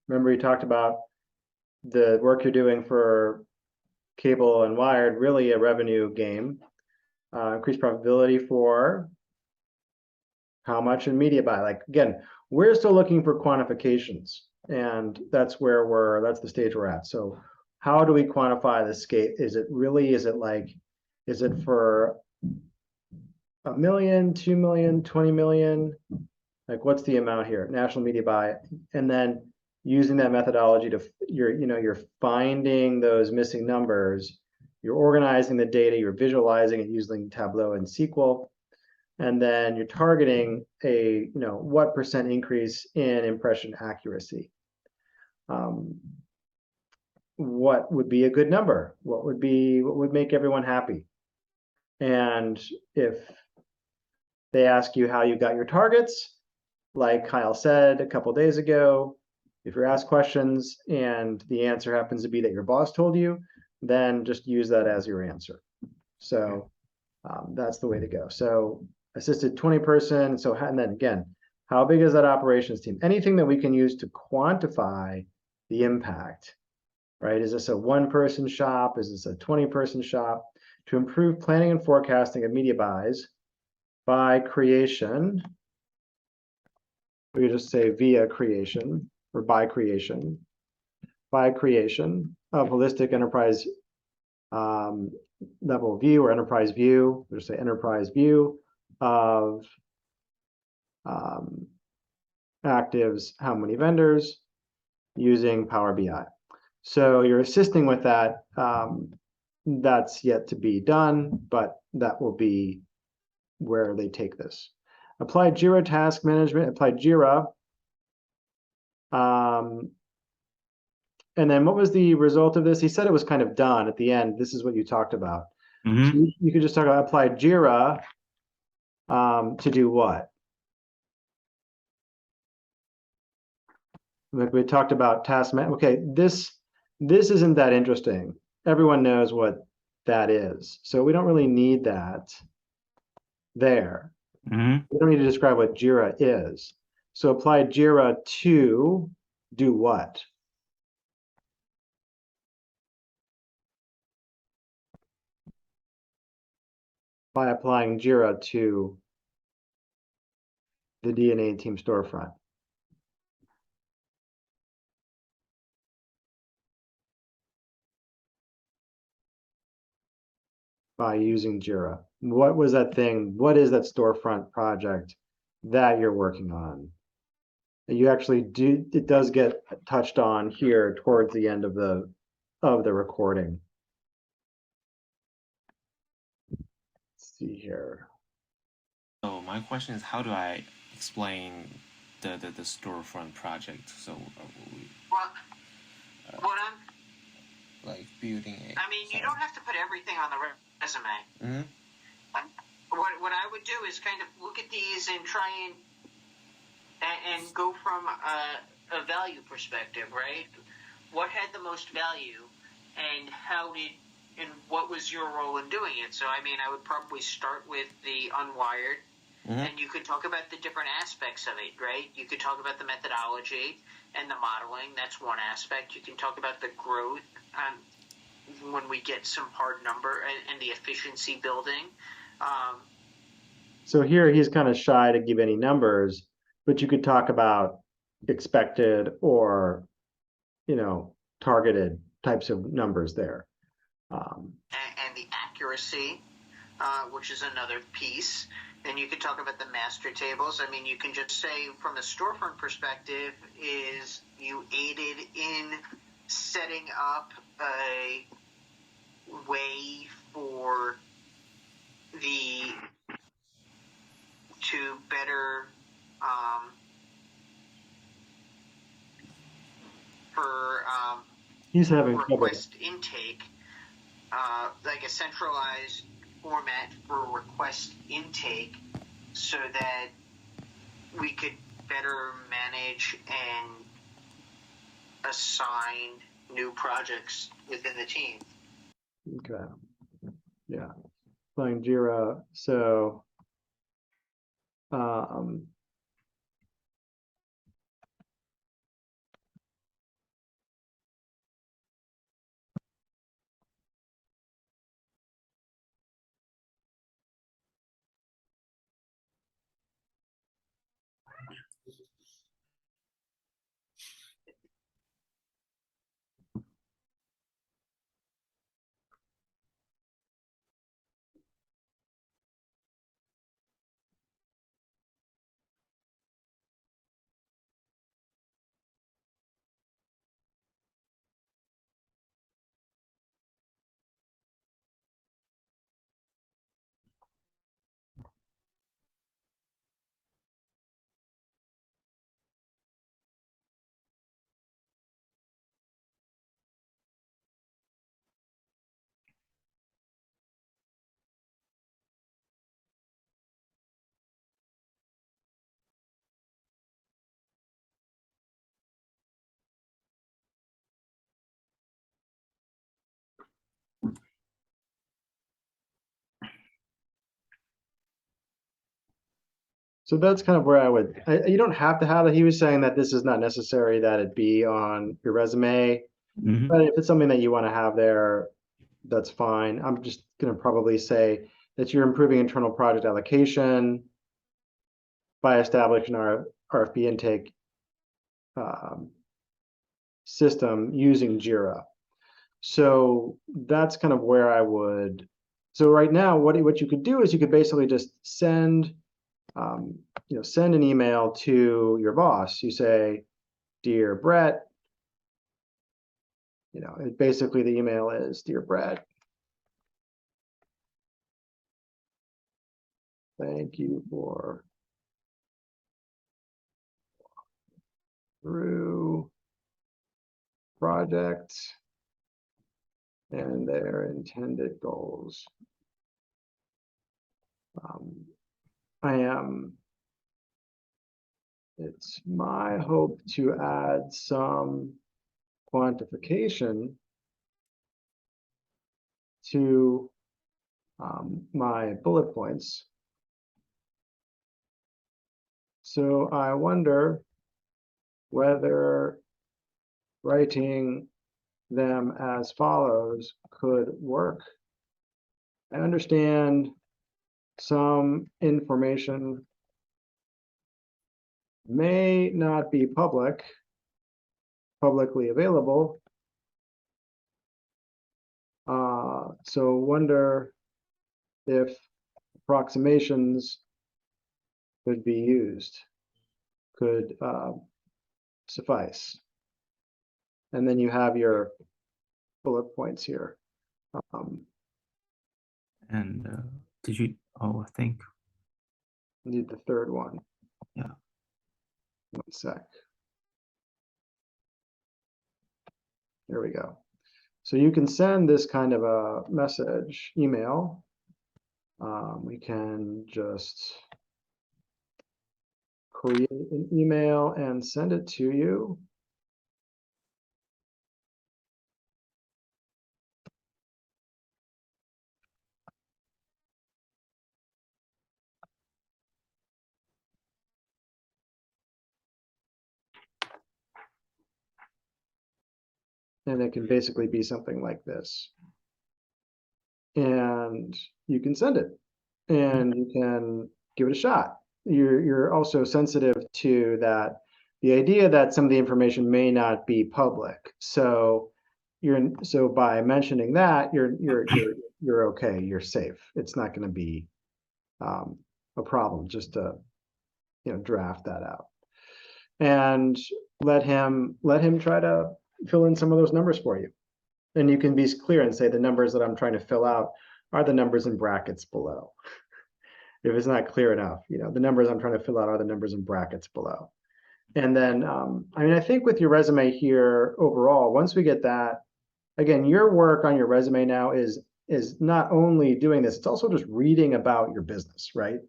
Remember, we talked about the work you're doing for cable and wired, really a revenue game. Increase profitability for how much in media buy. Like again, we're still looking for quantifications, and that's the stage we're at. So how do we quantify the scale? Is it for 1 million, 2 million, 20 million? Like what's the amount here? National media buy, and then using that methodology to you're finding those missing numbers, you're organizing the data, you're visualizing it using Tableau and SQL, and then you're targeting a what percent increase in impression accuracy. What would be a good number? What would make everyone happy? And if they ask you how you got your targets, like Kyle said a couple days ago, if you're asked questions and the answer happens to be that your boss told you, then just use that as your answer. So that's the way to go. So assisted 20-person. So and then again, how big is that operations team? Anything that we can use to quantify the impact, right? Is this a 1-person shop? Is this a 20-person shop? To improve planning and forecasting of media buys by creation, we could just say via creation or by creation of holistic enterprise level view or enterprise view. We'll just say enterprise view of actives, how many vendors, using Power BI. So you're assisting with that. That's yet to be done, but that will be where they take this. Apply Jira task management, apply Jira. And then what was the result of this? He said it was kind of done at the end. This is what you talked about. So you could just talk about apply Jira to do what? Like we talked about task man. Okay, this isn't that interesting. Everyone knows what that is. So we don't really need that there. We don't need to describe what Jira is. So apply Jira to do what? By applying Jira to the DNA team storefront. By using Jira. What was that thing? What is that storefront project that you're working on? You actually do, it does get touched on here towards the end of the recording. Let's see here. So my question is, how do I explain the storefront project? So What I'm like building a. I mean, you don't have to put everything on the resume. What I would do is kind of look at these and try and go from a value perspective, right? What had the most value, and what was your role in doing it? So, I mean, I would probably start with the unwired, and you could talk about the different aspects of it, right? You could talk about the methodology and the modeling. That's one aspect. You can talk about the growth when we get some hard number and the efficiency building. So here he's kind of shy to give any numbers, but you could talk about expected or, targeted types of numbers there. And the accuracy, which is another piece. Then you could talk about the master tables. I mean, you can just say from a storefront perspective is you aided in setting up a way for to better for He's having trouble. request intake, like a centralized format for request intake, so that we could better manage and assign new projects within the team. Okay. Yeah. Playing Jira. So So that's kind of where I would, you don't have to have it. He was saying that this is not necessary that it be on your resume, but if it's something that you want to have there, that's fine. I'm just going to probably say that you're improving internal project allocation by establishing our RFP intake system using Jira. So that's kind of where I would. So right now, what you could do is you could basically just send send an email to your boss. You say, "Dear Brett," basically the email is, "Dear Brett, thank you for through projects and their intended goals. It's my hope to add some quantification to my bullet points. So I wonder whether writing them as follows could work. I understand some information may not be publicly available. So wonder if approximations could be used, could suffice. And then you have your bullet points here. And did you, I think. Need the third one. Yeah. 1 sec. There we go. So you can send this kind of a message, email. We can just create an email and send it to you. And it can basically be something like this. And you can send it and you can give it a shot. You're also sensitive to that, the idea that some of the information may not be public. So by mentioning that, you're okay, you're safe. It's not going to be a problem just to draft that out. And let him try to fill in some of those numbers for you. And you can be clear and say the numbers that I'm trying to fill out are the numbers in brackets below. If it's not clear enough, the numbers I'm trying to fill out are the numbers in brackets below. And then, I mean, I think with your resume here overall, once we get that, again, your work on your resume now is not only doing this, it's also just reading about your business, right?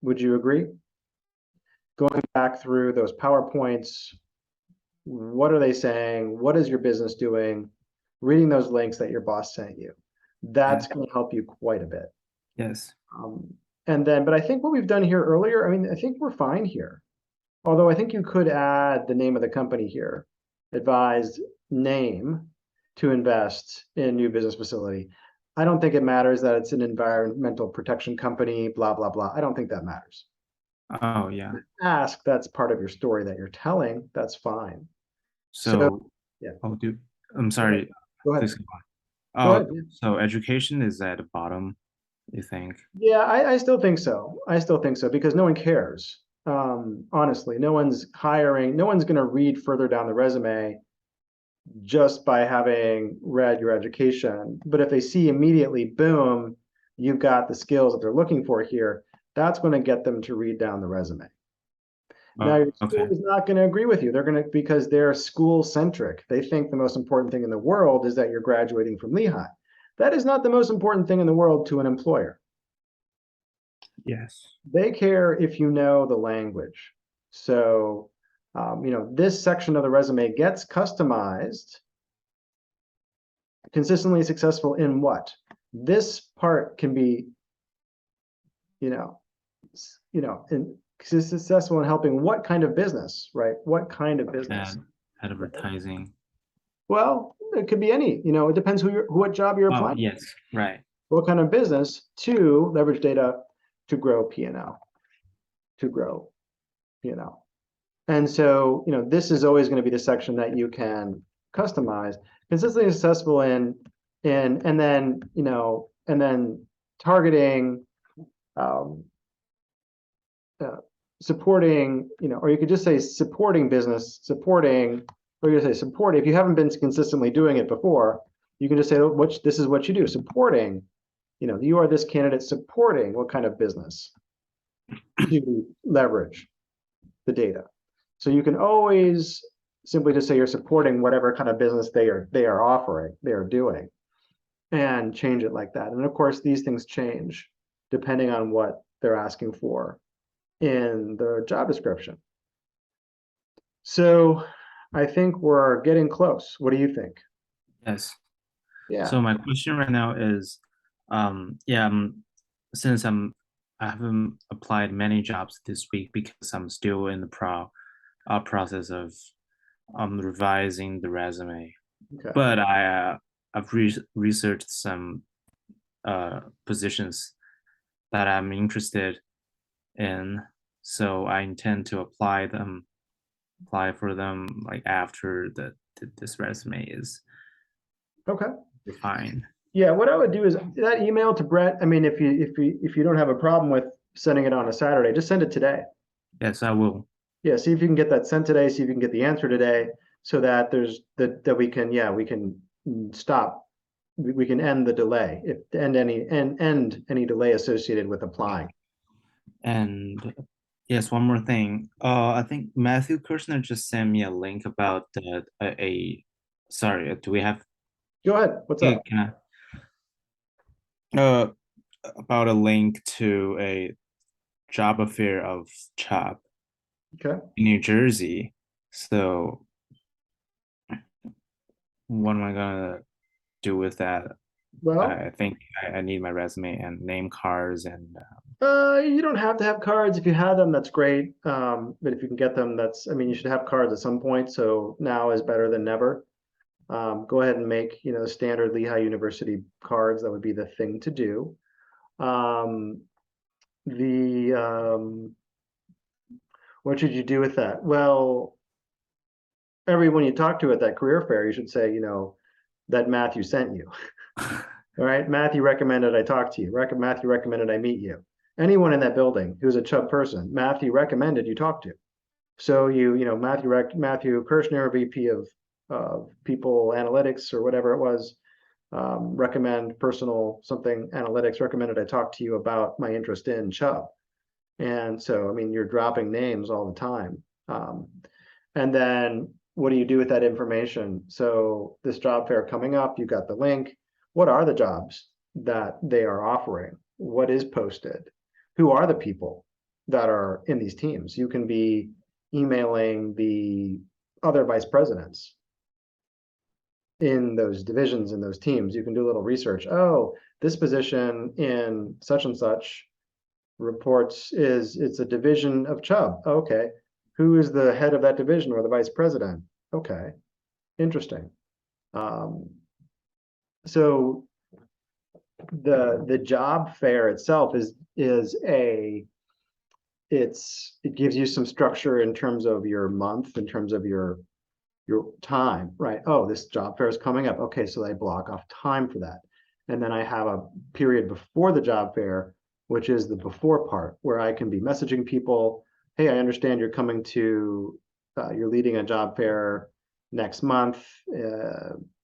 Would you agree? Going back through those PowerPoints, what are they saying? What is your business doing? Reading those links that your boss sent you. That's Yeah. going to help you quite a bit. Yes. And then, but I think what we've done here earlier, I mean, I think we're fine here. Although I think you could add the name of the company here, advised name to invest in new business facility. I don't think it matters that it's an environmental protection company, blah, blah, blah. I don't think that matters. Oh, yeah. Ask, that's part of your story that you're telling, that's fine. So, So, yeah, I'm sorry. go ahead. Please go on. Go Oh, ahead. Yeah. so education is at the bottom, you think? Yeah, I still think so. I still think so because no one cares. Honestly, no one's hiring, no one's going to read further down the resume just by having read your education. But if they see immediately, boom, you've got the skills that they're looking for here, that's going to get them to read down the resume. Now, Oh, your school okay. is not going to agree with you. They're going to, because they're school centric. They think the most important thing in the world is that you're graduating from Lehigh. That is not the most important thing in the world to an employer. Yes. They care if you know the language. So, this section of the resume gets customized. Consistently successful in what? This part can be, you know, successful in helping what kind of business, right? What kind of business? Advertising. Well, it could be any, it depends what job you're Oh, applying. yes, right. What kind of business to leverage data to grow P&L, to grow P&L. And so, this is always going to be the section that you can customize. Consistently successful and then targeting, um, supporting, or you could just say supporting business, supporting, or you could say support. If you haven't been consistently doing it before, you can just say, this is what you do, supporting, you are this candidate supporting what kind of business to leverage the data. So you can always simply just say you're supporting whatever kind of business they are offering, they are doing, and change it like that. And of course, these things change depending on what they're asking for in the job description. So I think we're getting close. What do you think? Yes. Yeah. So my question right now is, yeah, since I haven't applied many jobs this week because I'm still in the process of revising the resume. Okay. But I've researched some positions that I'm interested in, so I intend to apply for them like after this resume is Okay. refined. Yeah. What I would do is that email to Brett. I mean, if you don't have a problem with sending it on a Saturday, just send it today. Yes, I will. Yeah. See if you can get that sent today. See if you can get the answer today, so that that we can stop. We can end the delay if end any delay associated with applying. And yes, one more thing. I think Matthew Kirshner just sent me a link about sorry, do we have Go ahead. What's yeah, up? can about a link to a job affair of CHOP Okay. in New Jersey. So what am I gonna do with that? Well, I think I need my resume and name cards and you don't have to have cards. If you have them, that's great. But if you can get them, I mean, you should have cards at some point. So now is better than never. Go ahead and make, the standard Lehigh University cards. That would be the thing to do. Um, the What should you do with that? Well, everyone you talk to at that career fair, you should say, that Matthew sent you. All right, Matthew recommended I talk to you. Matthew recommended I meet you. Anyone in that building who's a Chubb person, Matthew recommended you talk to. So Matthew Kirshner, VP of People Analytics or whatever it was, recommend personal something analytics. Recommended I talk to you about my interest in Chubb. And so, I mean, you're dropping names all the time. And then what do you do with that information? So this job fair coming up, you got the link. What are the jobs that they are offering? What is posted? Who are the people that are in these teams? You can be emailing the other vice presidents in those divisions, in those teams. You can do a little research. Oh, this position in such and such reports it's a division of Chubb. Okay. Who is the head of that division or the vice president? Okay. Interesting. So the job fair itself it gives you some structure in terms of your month, in terms of your time, right? Oh, this job fair is coming up. Okay, so I block off time for that. And then I have a period before the job fair, which is the before part, where I can be messaging people. Hey, I understand you're coming to, you're leading a job fair next month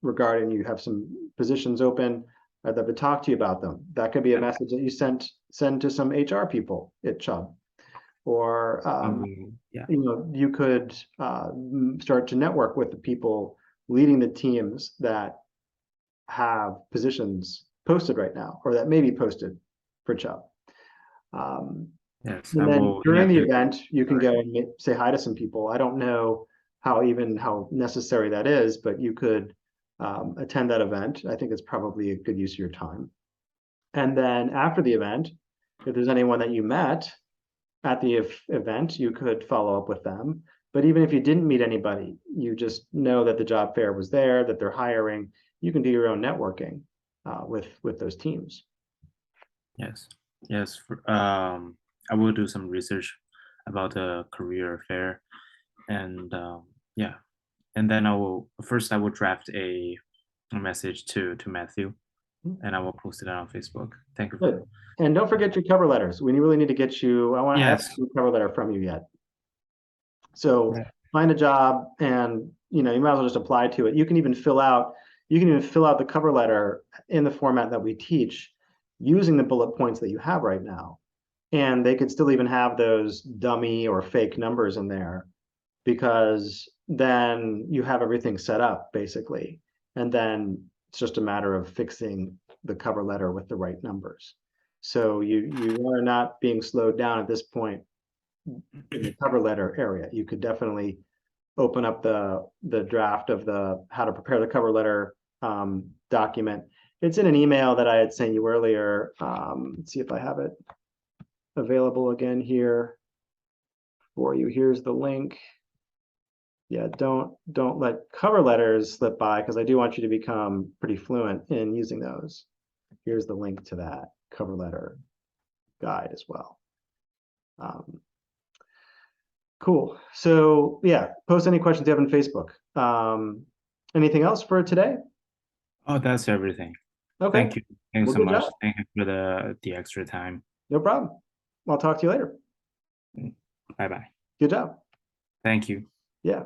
regarding you have some positions open. I'd love to talk to you about them. That could be a message that you send to some HR people at Chubb. Or yeah, you could start to network with the people leading the teams that have positions posted right now, or that may be posted for Chubb. yes, And I then will. during the Yeah, event, you can go and say hi to some people. I don't know how necessary that is, but you could attend that event. I think it's probably a good use of your time. And then after the event, if there's anyone that you met at the event, you could follow up with them. But even if you didn't meet anybody, you just know that the job fair was there, that they're hiring. You can do your own networking with those teams. yes, yes. I will do some research about the career fair, and yeah, and then I will draft a message to Matthew, and I will post it on Facebook. Thank you. Good. And don't forget your cover letters. We really need to get you. I haven't Yes. seen a cover letter from you yet. So Yeah. find a job, and you might as well just apply to it. You can even fill out the cover letter in the format that we teach using the bullet points that you have right now. And they could still even have those dummy or fake numbers in there, because then you have everything set up basically. And then it's just a matter of fixing the cover letter with the right numbers. So you are not being slowed down at this point in the cover letter area. You could definitely open up the draft of the how to prepare the cover letter document. It's in an email that I had sent you earlier. Let's see if I have it available again here for you. Here's the link. Yeah, don't let cover letters slip by, because I do want you to become pretty fluent in using those. Here's the link to that cover letter guide as well. Cool. So yeah, post any questions you have on Facebook. Anything else for today? Oh, that's everything. Okay. Thank you. Thank you Well, so good much. job. Thank you for the extra time. No problem. I'll talk to you later. Bye bye. Good job. Thank you. Yeah.